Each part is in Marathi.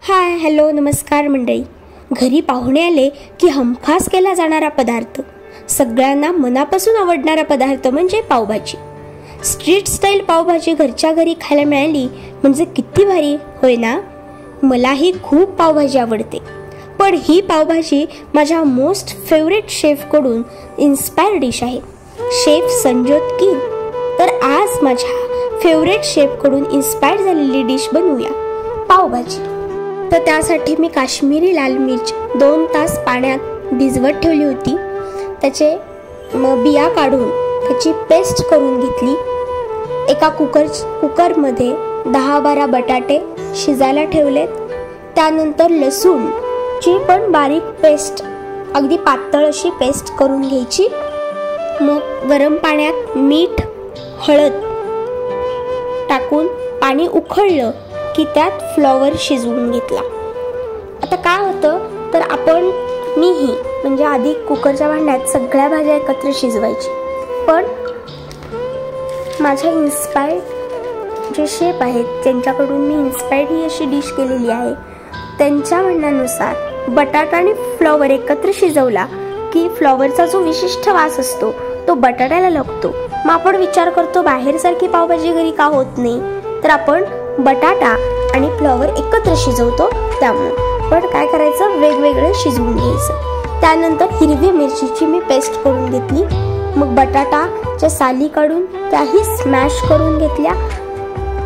हाय हॅलो नमस्कार मंडळी. घरी पाहुणे आले की हमखास केला जाणारा पदार्थ, सगळ्यांना मनापासून आवडणारा पदार्थ म्हणजे पावभाजी. स्ट्रीट स्टाईल पावभाजी घरच्या घरी खायला मिळाली म्हणजे किती भारी, होय ना? मलाही खूप पावभाजी आवडते, पण ही पावभाजी माझ्या मोस्ट फेवरेट शेफकडून इन्स्पायर डिश आहे, शेफ संजोत कीर. तर आज माझ्या फेवरेट शेफकडून इन्स्पायर झालेली डिश बनवूया, पावभाजी. तर त्यासाठी मी काश्मीरी लाल मिर्च 2 तास पाण्यात भिजवत ठेवली होती. त्याचे बिया काढून त्याची पेस्ट करून घेतली. एका कुकरमध्ये 10-12 बटाटे शिजायला ठेवलेत. त्यानंतर लसूणची पण बारीक पेस्ट, अगदी पातळ अशी पेस्ट करून घ्यायची. मग गरम पाण्यात मीठ हळद टाकून पाणी उकळलं की त्यात फ्लॉवर शिजवून घेतला. आता काय होतं तर मीही म्हणजे आधी कुकरच्या भांड्यात सगळ्या भाज्या एकत्र शिजवायची, पण माझ्या इन्स्पायर्ड जे शेफ आहेत ज्यांच्याकडून मी इन्स्पायर्ड ही अशी डिश केलेली आहे, त्यांच्या म्हणण्यानुसार बटाटा आणि फ्लॉवर एकत्र शिजवला की फ्लॉवरचा जो विशिष्ट वास असतो तो बटाट्याला लागतो. मग आपण विचार करतो बाहेरसारखी पावभाजी घरी का होत नाही, तर आपण बटाटा आणि फ्लॉवर एकत्र शिजवतो त्यामुळे. पण काय करायचं, वेगवेगळे शिजवून घ्यायचं. त्यानंतर हिरवी मिरचीची मी पेस्ट करून घेतली. मग बटाटाच्या साली काढून त्याही स्मॅश करून घेतल्या.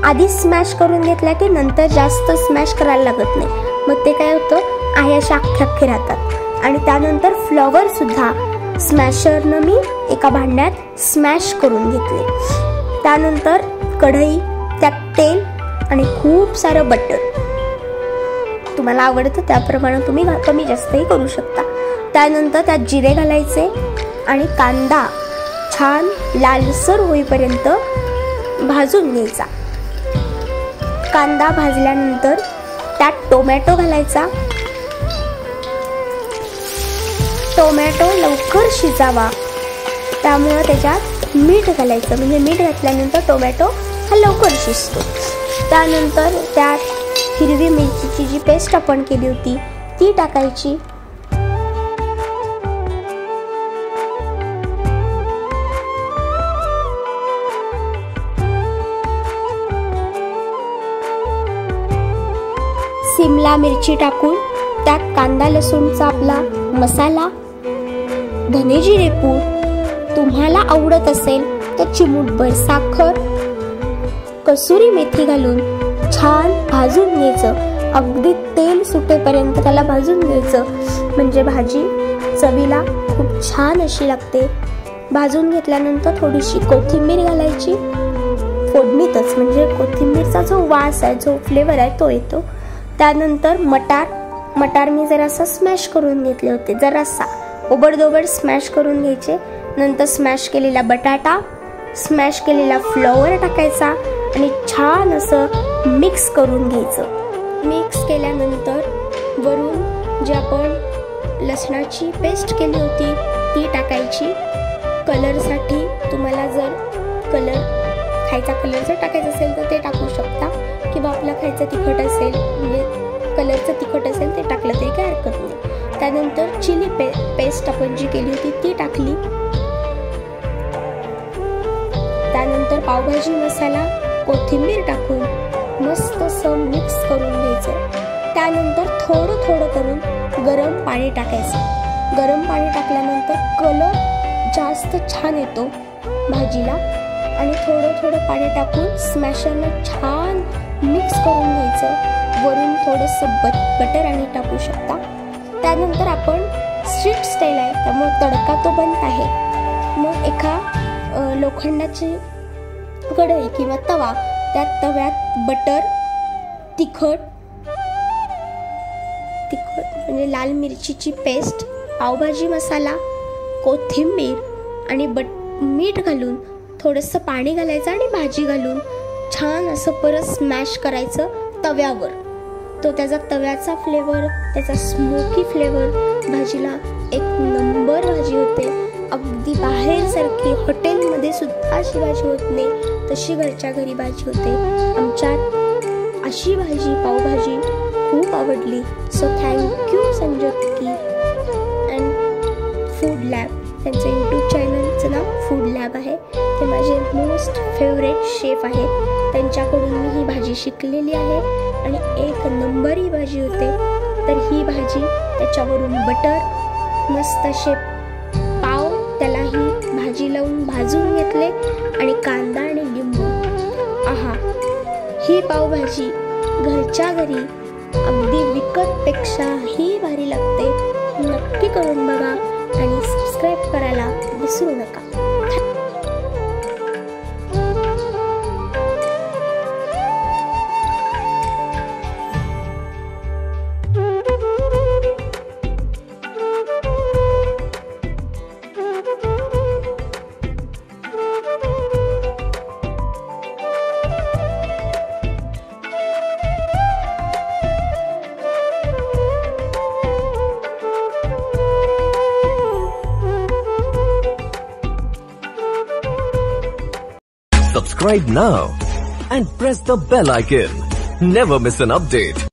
आधी स्मॅश करून घेतल्या की नंतर जास्त स्मॅश करायला लागत नाही, मग ते काय होतं आहे अशा अख्खे राहतात. आणि त्यानंतर फ्लॉवर सुद्धा स्मॅशरनं मी एका भांड्यात स्मॅश करून घेतले. त्यानंतर कढई, त्यात तेल आणि खूप सारं बटर, तुम्हाला आवडतं त्याप्रमाणे तुम्ही कमी जास्तही करू शकता. त्यानंतर त्यात जिरे घालायचे आणि कांदा छान लालसर होईपर्यंत भाजून घ्यायचा. कांदा भाजल्यानंतर त्यात टोमॅटो घालायचा. टोमॅटो लवकर शिजावा त्यामुळे त्याच्यात मीठ घालायचं, म्हणजे मीठ घातल्यानंतर टोमॅटो हा लवकर शिजतो. त्यानंतर त्यात हिरवी मिरचीची जी पेस्ट आपण केली होती ती टाकायची. सिमला मिरची टाकून त्यात कांदा लसूणचा आपला मसाला, धने जिरे पूड, तुम्हाला आवडत असेल तर चिमूटभर साखर, कसुरी मेथी घालून छान भाजून घ्यायचं. अगदी तेल सुटेपर्यंत त्याला भाजून घ्यायचं, म्हणजे भाजी चवीला खूप छान अशी लागते. भाजून घेतल्यानंतर थोडीशी कोथिंबीर घालायची फोडणीतच, म्हणजे कोथिंबीरचा जो वास आहे, जो फ्लेवर आहे तो येतो. त्यानंतर मटार मी जरासा स्मॅश करून घेतले होते, जरासा ओबडधोबड स्मॅश करून घ्यायचे. नंतर स्मॅश केलेला बटाटा, स्मॅश केलेला फ्लॉवर टाकायचा आणि छान असं मिक्स करून घ्यायचं. मिक्स केल्यानंतर वरून जे आपण लसणाची पेस्ट केली होती ती टाकायची. कलरसाठी तुम्हाला जर खायचा कलर जर टाकायचा असेल तर ते टाकू शकता, किंवा आपला खायचा तिखट असेल, म्हणजे कलरचं तिखट असेल ते टाकलं तरी काही हरकत नाही. त्यानंतर चिली पेस्ट आपण जी केली होती ती टाकली. त्यानंतर पावभाजी मसाला, कोथिंबीर टाकून मस्त असं मिक्स करून घ्यायचं. त्यानंतर थोडं थोडं करून गरम पाणी टाकायचं. गरम पाणी टाकल्यानंतर कलर जास्त छान येतो भाजीला. आणि थोडं थोडं पाणी टाकून स्मॅशरनं छान मिक्स करून घ्यायचं. वरून थोडंसं बटर आणि टाकू शकता. त्यानंतर आपण स्ट्रीट स्टाईल आहे त्यामुळे तडका तो बनत आहे. मग एका लोखंडाची कढई किंवा तवा, त्या तव्यात बटर, तिखट म्हणजे लाल मिरचीची पेस्ट, पावभाजी मसाला, कोथिंबीर आणि मीठ घालून थोडंसं पाणी घालायचं आणि भाजी घालून छान असं परत स्मॅश करायचं तव्यावर. तो त्याचा तव्याचा फ्लेवर, त्याचा स्मोकी फ्लेवर भाजीला एक नंबर भाजी होते. अगदी बाहेरसारखी हॉटेलमध्ये सुद्धा अशी भाजी होत नाही, तशी घरच्या घरी भाजी होते. आमच्यात अशी भाजी, पावभाजी खूप आवडते. आवडली. So thank you Sanjyoti and food lab. त्यांचं यूट्यूब चॅनलचं नाव फूड लॅब आहे. ते माझे मोस्ट फेवरेट शेफ आहेत. त्यांच्याकडून मी ही भाजी शिकलेली आहे आणि एक नंबर ही भाजी होते. तर ही भाजी त्याच्यावरून बटर, मस्त असे पाव, त्याला ही भाजी लावून भाजून घेतले आणि कांदा आणि लिंबू. आहा, ही पावभाजी घरच्या घरी अगदी विकतपेक्षाही भारी लागते. नक्की करून बघा आणि सबस्क्राईब करायला विसरू नका. Subscribe now and press the bell icon. Never miss an update.